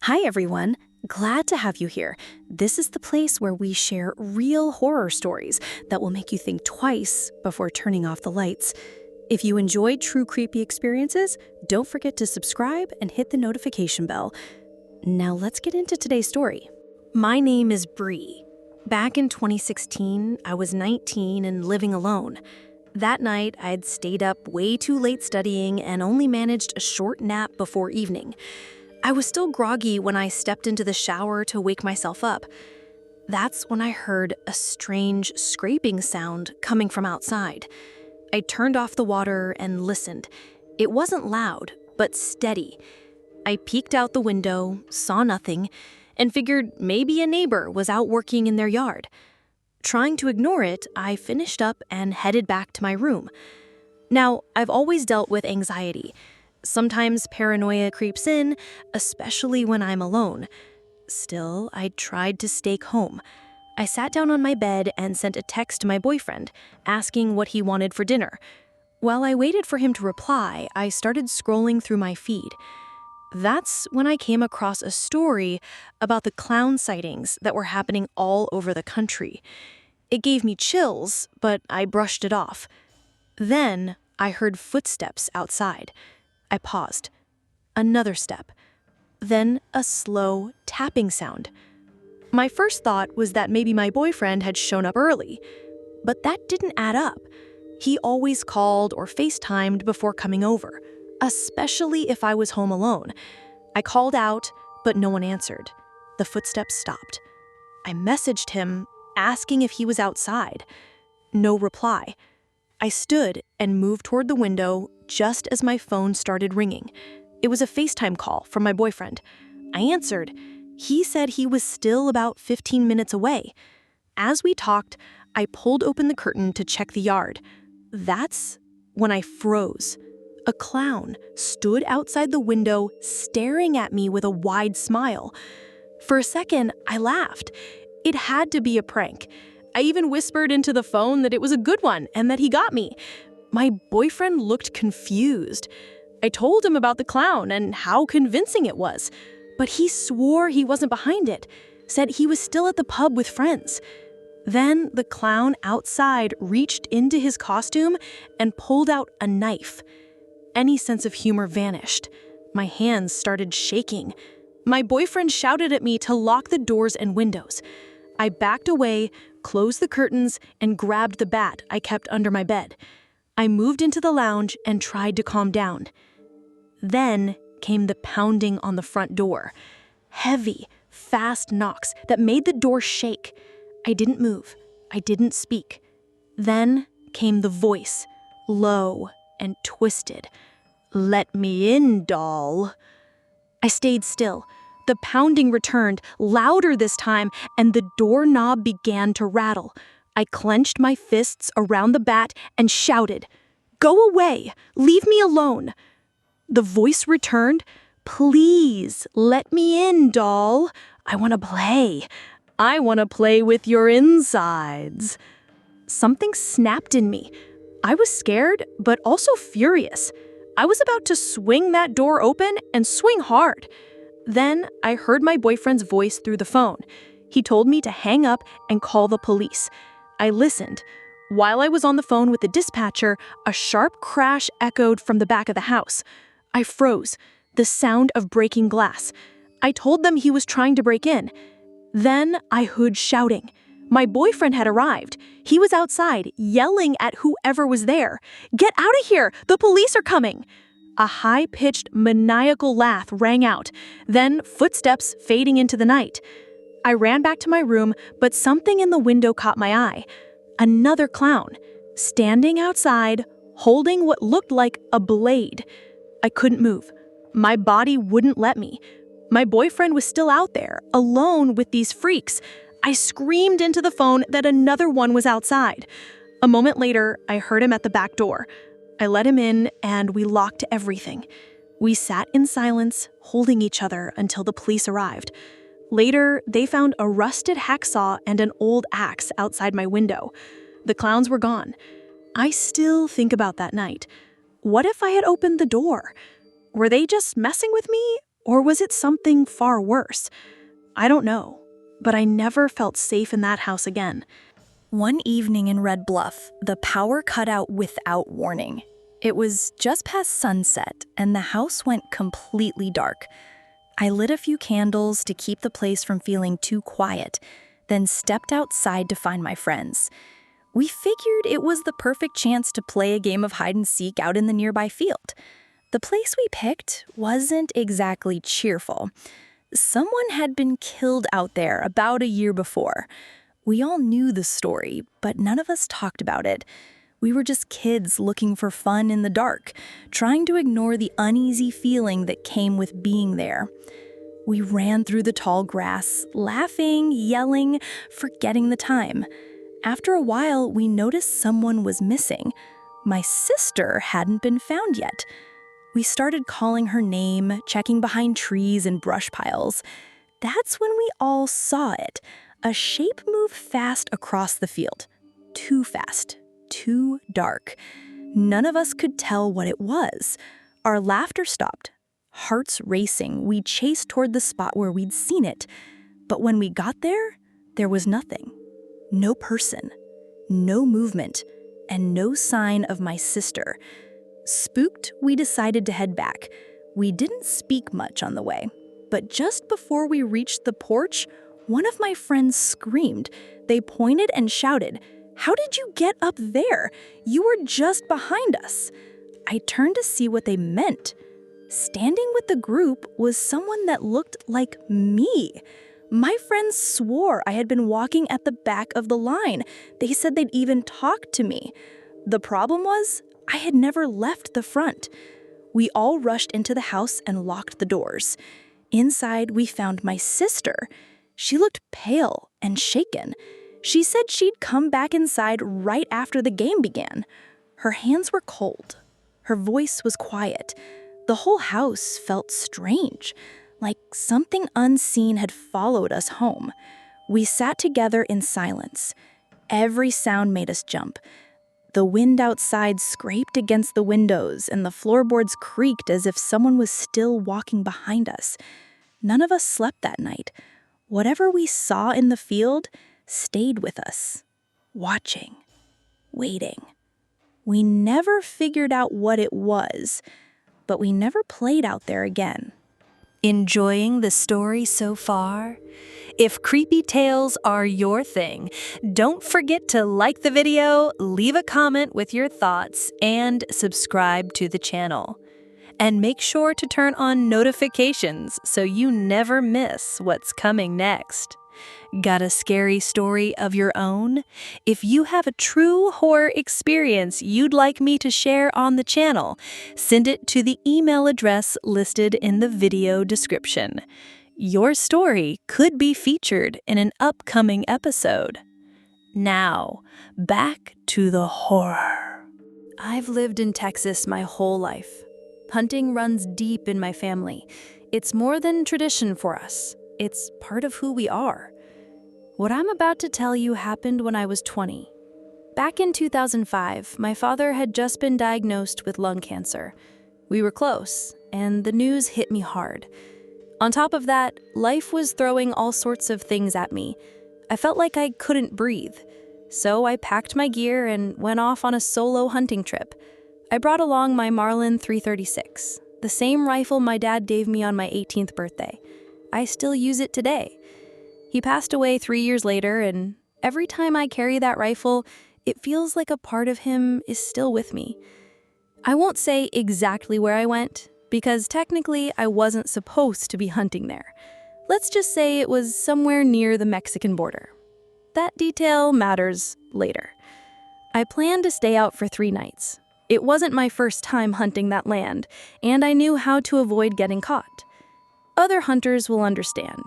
Hi, everyone. Glad to have you here. This is the place where we share real horror stories that will make you think twice before turning off the lights. If you enjoyed true creepy experiences, don't forget to subscribe and hit the notification bell. Now let's get into today's story. My name is Bree. Back in 2016, I was 19 and living alone. That night, I'd stayed up way too late studying and only managed a short nap before evening. I was still groggy when I stepped into the shower to wake myself up. That's when I heard a strange scraping sound coming from outside. I turned off the water and listened. It wasn't loud, but steady. I peeked out the window, saw nothing, and figured maybe a neighbor was out working in their yard. Trying to ignore it, I finished up and headed back to my room. Now, I've always dealt with anxiety. Sometimes paranoia creeps in, especially when I'm alone. Still, I tried to stay calm. I sat down on my bed and sent a text to my boyfriend, asking what he wanted for dinner. While I waited for him to reply, I started scrolling through my feed. That's when I came across a story about the clown sightings that were happening all over the country. It gave me chills, but I brushed it off. Then I heard footsteps outside. I paused. Another step. Then a slow tapping sound. My first thought was that maybe my boyfriend had shown up early, but that didn't add up. He always called or FaceTimed before coming over, especially if I was home alone. I called out, but no one answered. The footsteps stopped. I messaged him, asking if he was outside. No reply. I stood and moved toward the window just as my phone started ringing. It was a FaceTime call from my boyfriend. I answered. He said he was still about 15 minutes away. As we talked, I pulled open the curtain to check the yard. That's when I froze. A clown stood outside the window, staring at me with a wide smile. For a second, I laughed. It had to be a prank. I even whispered into the phone that it was a good one and that he got me. My boyfriend looked confused. I told him about the clown and how convincing it was, but he swore he wasn't behind it, said he was still at the pub with friends. Then the clown outside reached into his costume and pulled out a knife. Any sense of humor vanished. My hands started shaking. My boyfriend shouted at me to lock the doors and windows. I backed away, closed the curtains, and grabbed the bat I kept under my bed. I moved into the lounge and tried to calm down. Then came the pounding on the front door. Heavy, fast knocks that made the door shake. I didn't move. I didn't speak. Then came the voice, low and twisted. "Let me in, doll." I stayed still. The pounding returned, louder this time, and the doorknob began to rattle. I clenched my fists around the bat and shouted, "Go away! Leave me alone!" The voice returned, "Please, let me in, doll. I want to play. I want to play with your insides." Something snapped in me. I was scared, but also furious. I was about to swing that door open and swing hard. Then I heard my boyfriend's voice through the phone. He told me to hang up and call the police. I listened. While I was on the phone with the dispatcher, a sharp crash echoed from the back of the house. I froze. The sound of breaking glass. I told them he was trying to break in. Then I heard shouting. My boyfriend had arrived. He was outside, yelling at whoever was there. "Get out of here! The police are coming!" A high-pitched, maniacal laugh rang out, then footsteps fading into the night. I ran back to my room, but something in the window caught my eye. Another clown, standing outside, holding what looked like a blade. I couldn't move. My body wouldn't let me. My boyfriend was still out there, alone with these freaks. I screamed into the phone that another one was outside. A moment later, I heard him at the back door. I let him in, and we locked everything. We sat in silence, holding each other until the police arrived. Later, they found a rusted hacksaw and an old axe outside my window. The clowns were gone. I still think about that night. What if I had opened the door? Were they just messing with me? Or was it something far worse? I don't know, but I never felt safe in that house again. One evening in Red Bluff, the power cut out without warning. It was just past sunset, and the house went completely dark. I lit a few candles to keep the place from feeling too quiet, then stepped outside to find my friends. We figured it was the perfect chance to play a game of hide and seek out in the nearby field. The place we picked wasn't exactly cheerful. Someone had been killed out there about a year before. We all knew the story, but none of us talked about it. We were just kids looking for fun in the dark, trying to ignore the uneasy feeling that came with being there. We ran through the tall grass, laughing, yelling, forgetting the time. After a while, we noticed someone was missing. My sister hadn't been found yet. We started calling her name, checking behind trees and brush piles. That's when we all saw it. A shape moved fast across the field. Too fast. Too dark. None of us could tell what it was. Our laughter stopped. Hearts racing, we chased toward the spot where we'd seen it. But when we got there, there was nothing. No person, no movement, and no sign of my sister. Spooked, we decided to head back. We didn't speak much on the way, but just before we reached the porch, one of my friends screamed. They pointed and shouted, "How did you get up there? You were just behind us." I turned to see what they meant. Standing with the group was someone that looked like me. My friends swore I had been walking at the back of the line. They said they'd even talked to me. The problem was, I had never left the front. We all rushed into the house and locked the doors. Inside, we found my sister. She looked pale and shaken. She said she'd come back inside right after the game began. Her hands were cold. Her voice was quiet. The whole house felt strange, like something unseen had followed us home. We sat together in silence. Every sound made us jump. The wind outside scraped against the windows, and the floorboards creaked as if someone was still walking behind us. None of us slept that night. Whatever we saw in the field stayed with us, watching, waiting. We never figured out what it was, but we never played out there again. Enjoying the story so far? If creepy tales are your thing, don't forget to like the video, leave a comment with your thoughts, and subscribe to the channel. And make sure to turn on notifications so you never miss what's coming next. Got a scary story of your own? If you have a true horror experience you'd like me to share on the channel, send it to the email address listed in the video description. Your story could be featured in an upcoming episode. Now, back to the horror. I've lived in Texas my whole life. Hunting runs deep in my family. It's more than tradition for us. It's part of who we are. What I'm about to tell you happened when I was 20. Back in 2005, my father had just been diagnosed with lung cancer. We were close, and the news hit me hard. On top of that, life was throwing all sorts of things at me. I felt like I couldn't breathe. So I packed my gear and went off on a solo hunting trip. I brought along my Marlin 336, the same rifle my dad gave me on my 18th birthday. I still use it today. He passed away 3 years later, and every time I carry that rifle, it feels like a part of him is still with me. I won't say exactly where I went, because technically I wasn't supposed to be hunting there. Let's just say it was somewhere near the Mexican border. That detail matters later. I planned to stay out for 3 nights. It wasn't my first time hunting that land, and I knew how to avoid getting caught. Other hunters will understand.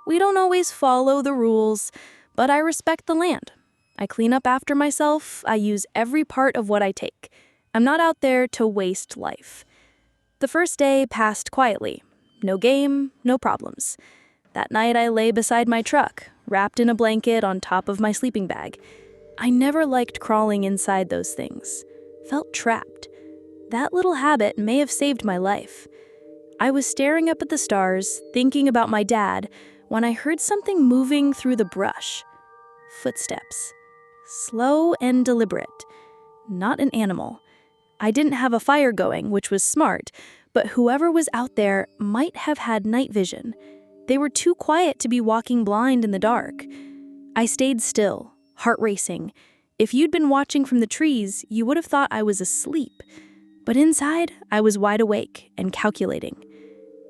We don't always follow the rules, but I respect the land. I clean up after myself. I use every part of what I take. I'm not out there to waste life. The first day passed quietly. No game, no problems. That night I lay beside my truck, wrapped in a blanket on top of my sleeping bag. I never liked crawling inside those things. Felt trapped. That little habit may have saved my life. I was staring up at the stars, thinking about my dad, when I heard something moving through the brush. Footsteps. Slow and deliberate. Not an animal. I didn't have a fire going, which was smart, but whoever was out there might have had night vision. They were too quiet to be walking blind in the dark. I stayed still, heart racing. If you'd been watching from the trees, you would have thought I was asleep. But inside, I was wide awake and calculating.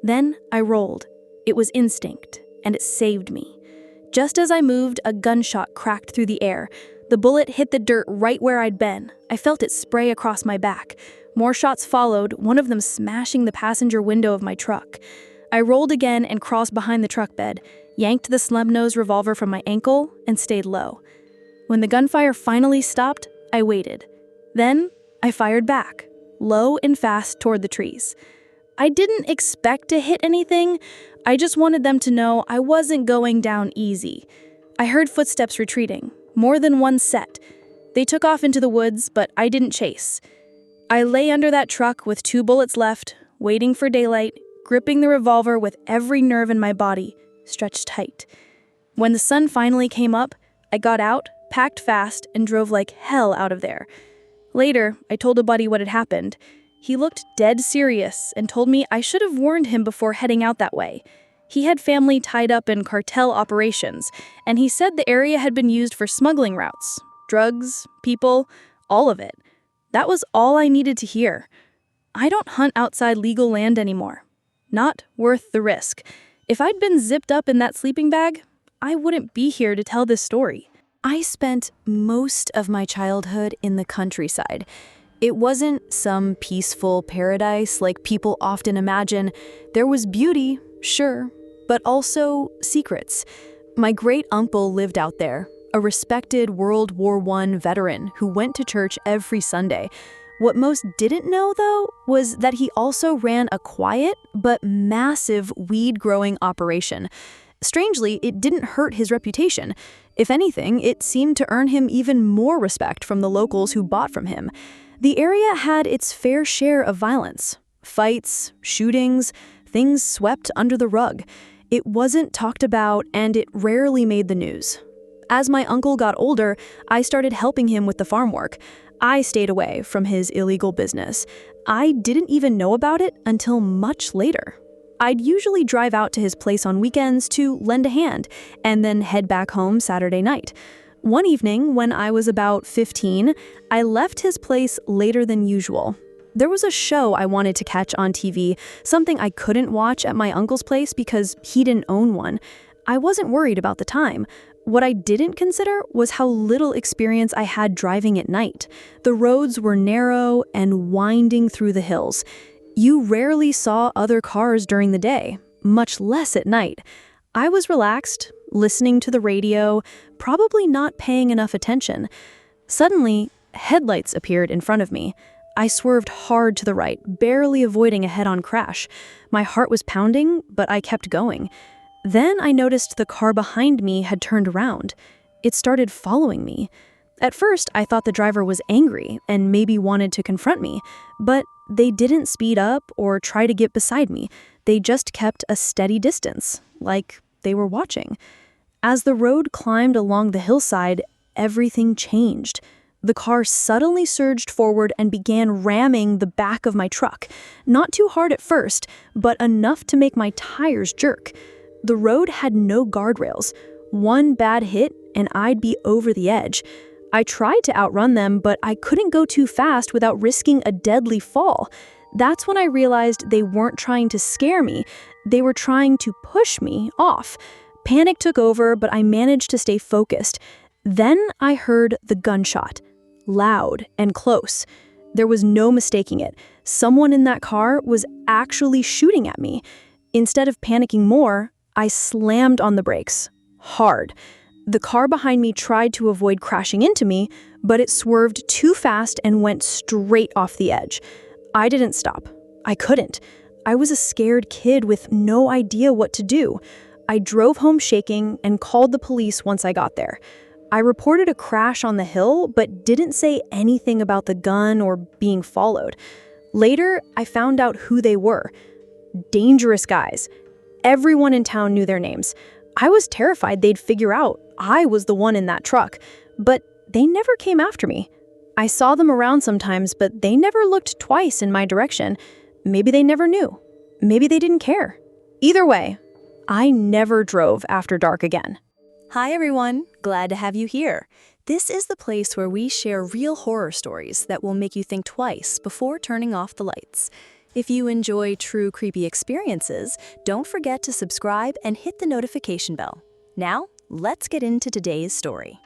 Then I rolled. It was instinct, and it saved me. Just as I moved, a gunshot cracked through the air. The bullet hit the dirt right where I'd been. I felt it spray across my back. More shots followed, one of them smashing the passenger window of my truck. I rolled again and crossed behind the truck bed, yanked the snub-nosed revolver from my ankle, and stayed low. When the gunfire finally stopped, I waited. Then, I fired back, low and fast toward the trees. I didn't expect to hit anything. I just wanted them to know I wasn't going down easy. I heard footsteps retreating, more than one set. They took off into the woods, but I didn't chase. I lay under that truck with 2 bullets left, waiting for daylight, gripping the revolver with every nerve in my body, stretched tight. When the sun finally came up, I got out, packed fast, and drove like hell out of there. Later, I told a buddy what had happened. He looked dead serious and told me I should have warned him before heading out that way. He had family tied up in cartel operations, and he said the area had been used for smuggling routes. Drugs, people, all of it. That was all I needed to hear. I don't hunt outside legal land anymore. Not worth the risk. If I'd been zipped up in that sleeping bag, I wouldn't be here to tell this story. I spent most of my childhood in the countryside. It wasn't some peaceful paradise like people often imagine. There was beauty, sure, but also secrets. My great-uncle lived out there, a respected World War I veteran who went to church every Sunday. What most didn't know, though, was that he also ran a quiet but massive weed-growing operation. Strangely, it didn't hurt his reputation. If anything, it seemed to earn him even more respect from the locals who bought from him. The area had its fair share of violence. Fights, shootings, things swept under the rug. It wasn't talked about, and it rarely made the news. As my uncle got older, I started helping him with the farm work. I stayed away from his illegal business. I didn't even know about it until much later. I'd usually drive out to his place on weekends to lend a hand, and then head back home Saturday night. One evening, when I was about 15, I left his place later than usual. There was a show I wanted to catch on TV, something I couldn't watch at my uncle's place because he didn't own one. I wasn't worried about the time. What I didn't consider was how little experience I had driving at night. The roads were narrow and winding through the hills. You rarely saw other cars during the day, much less at night. I was relaxed, listening to the radio, probably not paying enough attention. Suddenly, headlights appeared in front of me. I swerved hard to the right, barely avoiding a head-on crash. My heart was pounding, but I kept going. Then I noticed the car behind me had turned around. It started following me. At first, I thought the driver was angry and maybe wanted to confront me, but they didn't speed up or try to get beside me. They just kept a steady distance, like they were watching. As the road climbed along the hillside, everything changed. The car suddenly surged forward and began ramming the back of my truck. Not too hard at first, but enough to make my tires jerk. The road had no guardrails. One bad hit and I'd be over the edge. I tried to outrun them, but I couldn't go too fast without risking a deadly fall. That's when I realized they weren't trying to scare me. They were trying to push me off. Panic took over, but I managed to stay focused. Then I heard the gunshot. Loud and close. There was no mistaking it. Someone in that car was actually shooting at me. Instead of panicking more, I slammed on the brakes. Hard. The car behind me tried to avoid crashing into me, but it swerved too fast and went straight off the edge. I didn't stop. I couldn't. I was a scared kid with no idea what to do. I drove home shaking and called the police once I got there. I reported a crash on the hill, but didn't say anything about the gun or being followed. Later, I found out who they were. Dangerous guys. Everyone in town knew their names. I was terrified they'd figure out I was the one in that truck, but they never came after me. I saw them around sometimes, but they never looked twice in my direction. Maybe they never knew. Maybe they didn't care. Either way, I never drove after dark again. Hi everyone, glad to have you here. This is the place where we share real horror stories that will make you think twice before turning off the lights. If you enjoy true creepy experiences, don't forget to subscribe and hit the notification bell. Now, let's get into today's story.